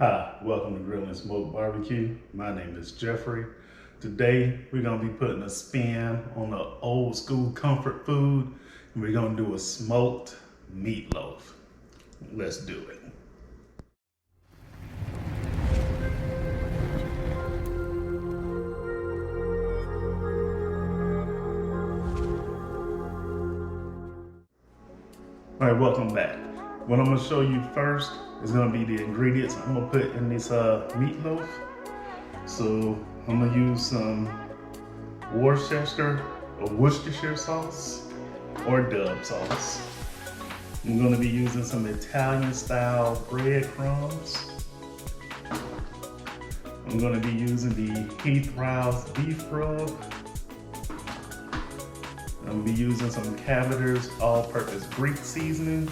Hi, welcome to Grill and Smoke BBQ. My name is Jeffrey. Today we're gonna be putting a spin on the old school comfort food, and we're gonna do a smoked meatloaf. Let's do it. All right, welcome back. What I'm gonna show you first is gonna be the ingredients I'm gonna put in this meatloaf. So I'm gonna use some Worcestershire sauce or Dub sauce. I'm gonna be using some Italian style breadcrumbs. I'm gonna be using the Heath Rouse beef rub. I'm gonna be using some Cavitar's all-purpose Greek seasoning.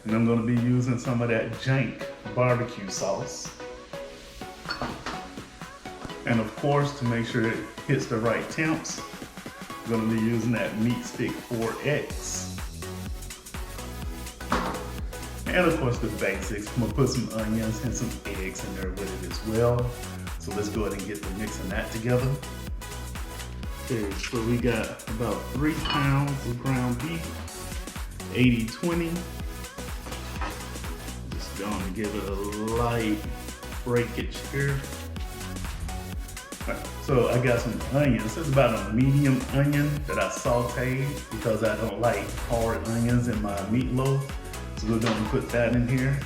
And I'm gonna be using some of that Jank barbecue sauce. And of course, to make sure it hits the right temps, I'm gonna be using that Meat Stick 4X. And of course the basics. I'm gonna put some onions and some eggs in there with it as well. So let's go ahead and get the mixing that together. Okay, so we got about 3 pounds of ground beef, 80-20. Just gonna give it a light breakage here. Right, so I got some onions. It's about a medium onion that I sauteed because I don't like hard onions in my meatloaf. So we're gonna put that in here.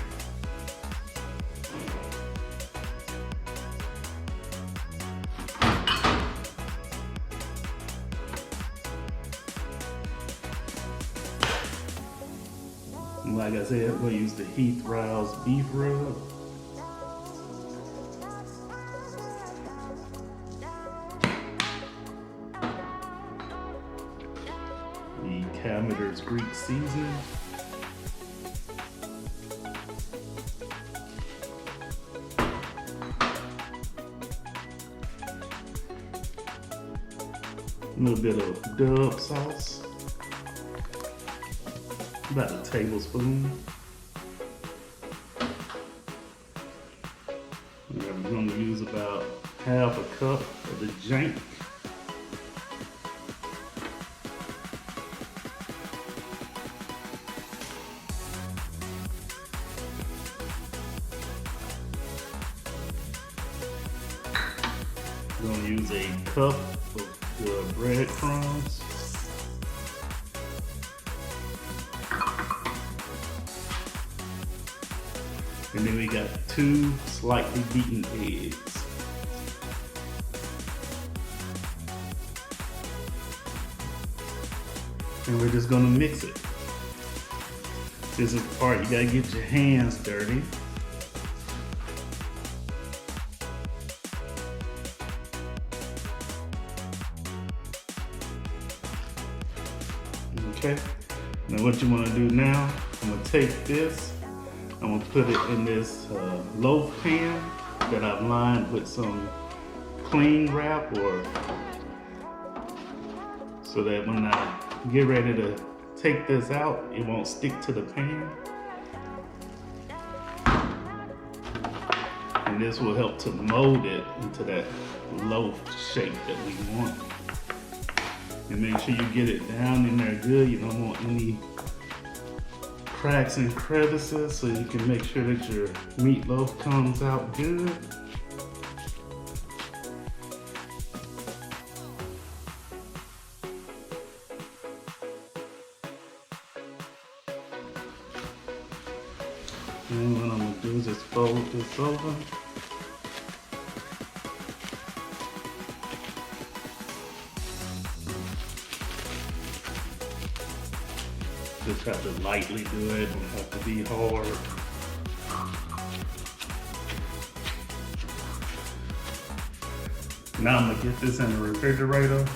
Like I said, we'll use the Heath Rouse beef rub. The Cavitar's Greek seasoning. A little bit of Dub sauce. About a tablespoon. And we're going to use about half a cup of the Jank. We're going to use a cup of the breadcrumbs. And then we got 2 slightly beaten eggs. And we're just gonna mix it. This is the part you gotta get your hands dirty. Okay, now what you wanna do now, I'm gonna take this, I'm gonna put it in this loaf pan that I've lined with some cling wrap, or so that when I get ready to take this out, it won't stick to the pan. And this will help to mold it into that loaf shape that we want. And make sure you get it down in there good. You don't want any cracks and crevices, so you can make sure that your meatloaf comes out good. And what I'm gonna do is just fold this over. Just have to lightly do it, don't have to be hard. Now I'm gonna get this in the refrigerator,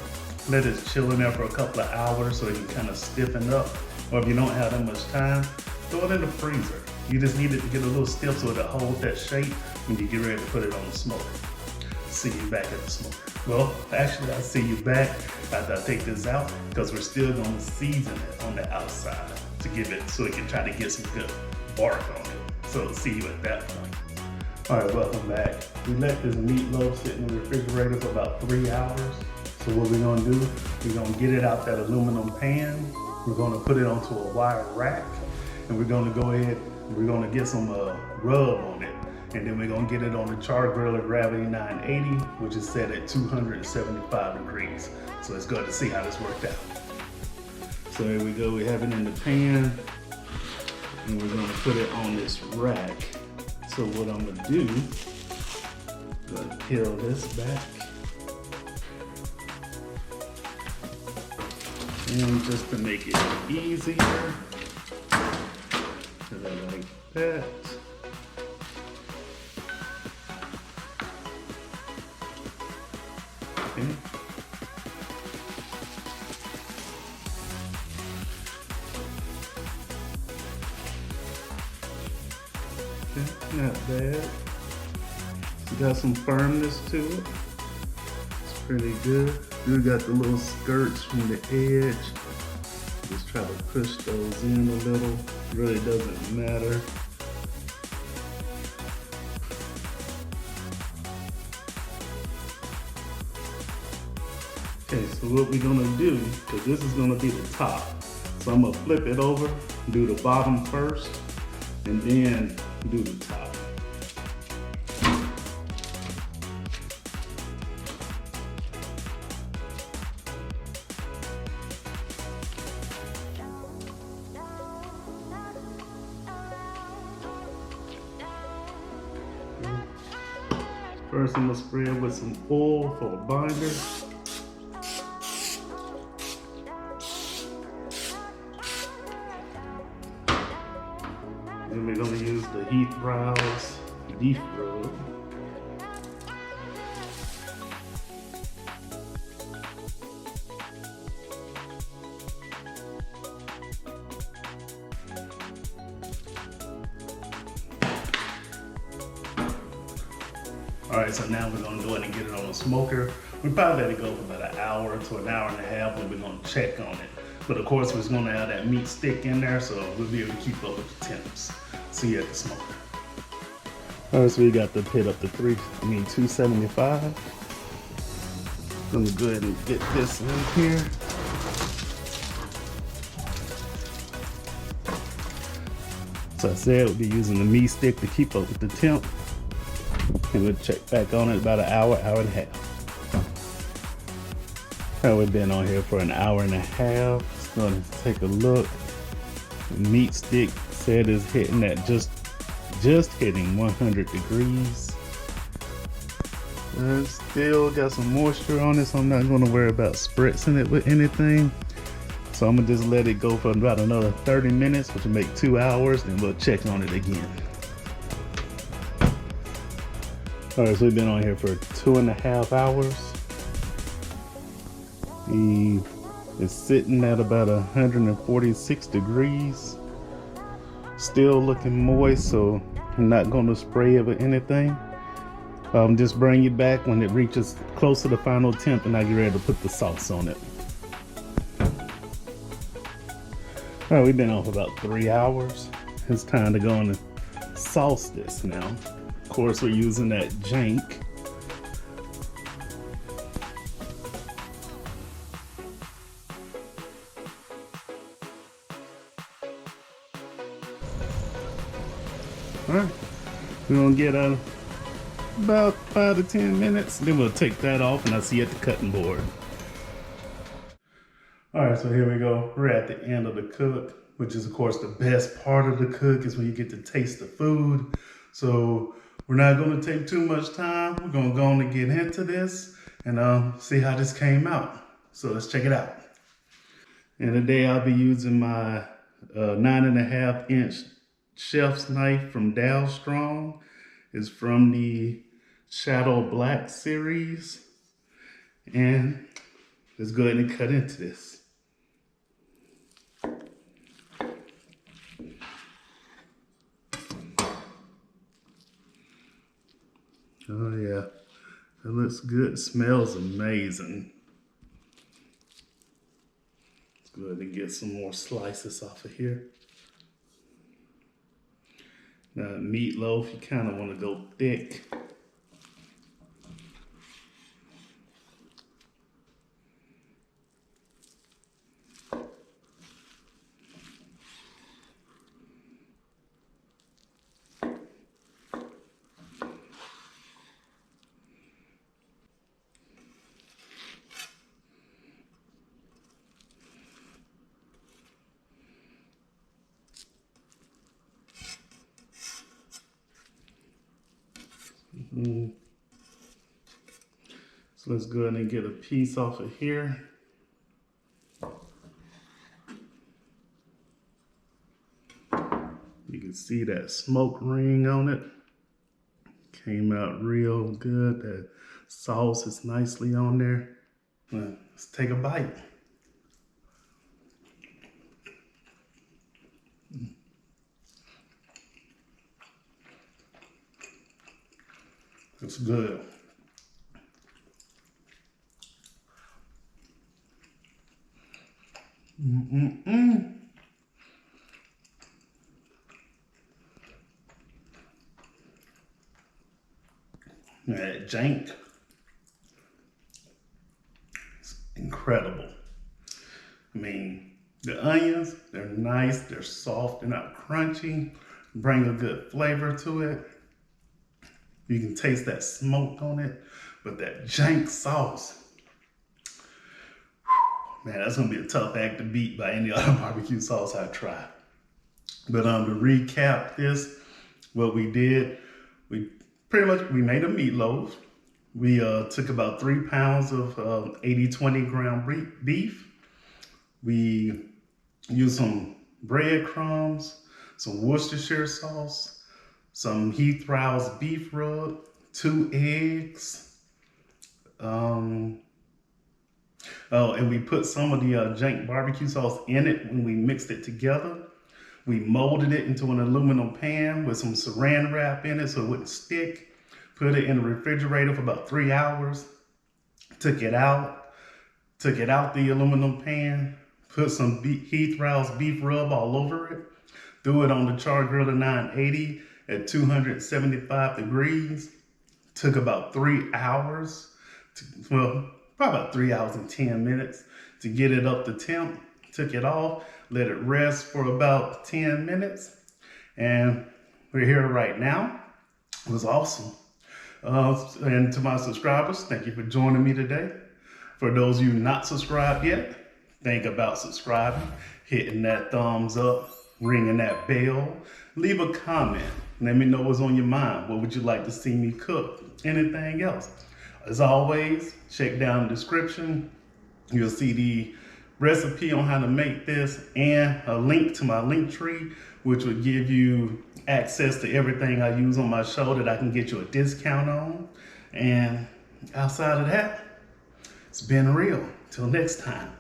let it chill in there for a couple of hours so it can kind of stiffen up. Or if you don't have that much time, throw it in the freezer. You just need it to get a little stiff so it'll hold that shape when you get ready to put it on the smoker. See you back at the smoker. Well, actually I'll see you back after I take this out, because we're still gonna season it on the outside to give it, so it can try to get some good bark on it. So see you at that point. All right, welcome back. We let this meatloaf sit in the refrigerator for about 3 hours. So what we're gonna do, we're gonna get it out that aluminum pan. We're gonna put it onto a wire rack, and we're gonna go ahead, we're gonna get some rub on it. And then we're gonna get it on the Char-Griller Gravity 980, which is set at 275 degrees. So let's go to see how this worked out. So here we go, we have it in the pan, and we're gonna put it on this rack. So what I'm gonna do, I'm gonna peel this back. And just to make it easier, put it like that. Okay. Not bad. It's got some firmness to it. It's pretty good. We got the little skirts from the edge. Just try to push those in a little. Really doesn't matter. Okay, so what we're gonna do, because this is gonna be the top. So I'm gonna flip it over, do the bottom first, and then do the top. First, I'm gonna spray it with some oil for a binder. Then we're gonna use the Heath Browse beef rub. All right, so now we're gonna go ahead and get it on the smoker. We probably let it go for about an hour to an hour and a half, and we're gonna check on it. But of course, we're gonna have that meat stick in there, so we'll be able to keep up with the temps. See you at the smoker. All right, so we got the pit up to 275. Gonna go ahead and get this in here. So I said we'll be using the meat stick to keep up with the temp. And we'll check back on it about an hour, hour and a half. All right, we've been on here for an hour and a half. Just gonna take a look. The meat stick said is hitting at just hitting 100 degrees. Still got some moisture on it, so I'm not gonna worry about spritzing it with anything. So I'm gonna just let it go for about another 30 minutes, which will make 2 hours, then we'll check on it again. All right, so we've been on here for 2.5 hours. It's sitting at about 146 degrees. Still looking moist, so I'm not gonna spray it with anything. Just bring it back when it reaches close to the final temp, and I get ready to put the sauce on it. All right, we've been on for about 3 hours. It's time to go and sauce this now. Of course, we're using that jank. All right, we're gonna get about 5 to 10 minutes, then we'll take that off, and I'll see you at the cutting board. All right, so here we go. We're at the end of the cook, which is of course the best part of the cook is when you get to taste the food. So we're not gonna take too much time. We're gonna go on and get into this and see how this came out. So let's check it out. And today I'll be using my 9.5 inch chef's knife from Dow Strong. It's from the Shadow Black series. And let's go ahead and cut into this. Oh yeah, it looks good, smells amazing. Let's go ahead and get some more slices off of here. Meatloaf, you kind of want to go thick. So let's go ahead and get a piece off of here. You can see that smoke ring on it. Came out real good. That sauce is nicely on there. Let's take a bite. It's good. That jank, it's incredible. I mean, the onions, they're nice, they're soft, they're not crunchy, bring a good flavor to it. You can taste that smoke on it, but that jank sauce, man, that's gonna be a tough act to beat by any other barbecue sauce I try. But to recap this, what we did, we made a meatloaf. We took about 3 pounds of 80-20 ground beef. We used some breadcrumbs, some Worcestershire sauce, some Heath Rouse beef rub, 2 eggs. And we put some of the jank barbecue sauce in it when we mixed it together. We molded it into an aluminum pan with some saran wrap in it so it wouldn't stick. Put it in the refrigerator for about 3 hours. Took it out the aluminum pan. Put some Heath Rouse beef rub all over it. Threw it on the Char-Griller 980 at 275 degrees. Took about 3 hours, probably about 3 hours and 10 minutes to get it up to temp. Took it off, let it rest for about 10 minutes. And we're here right now. It was awesome. And to my subscribers, thank you for joining me today. For those of you not subscribed yet, think about subscribing, hitting that thumbs up, ringing that bell. Leave a comment. Let me know what's on your mind. What would you like to see me cook? Anything else? As always, check down the description. You'll see the recipe on how to make this and a link to my link tree, which would give you access to everything I use on my show that I can get you a discount on. And outside of that, it's been real. Till next time.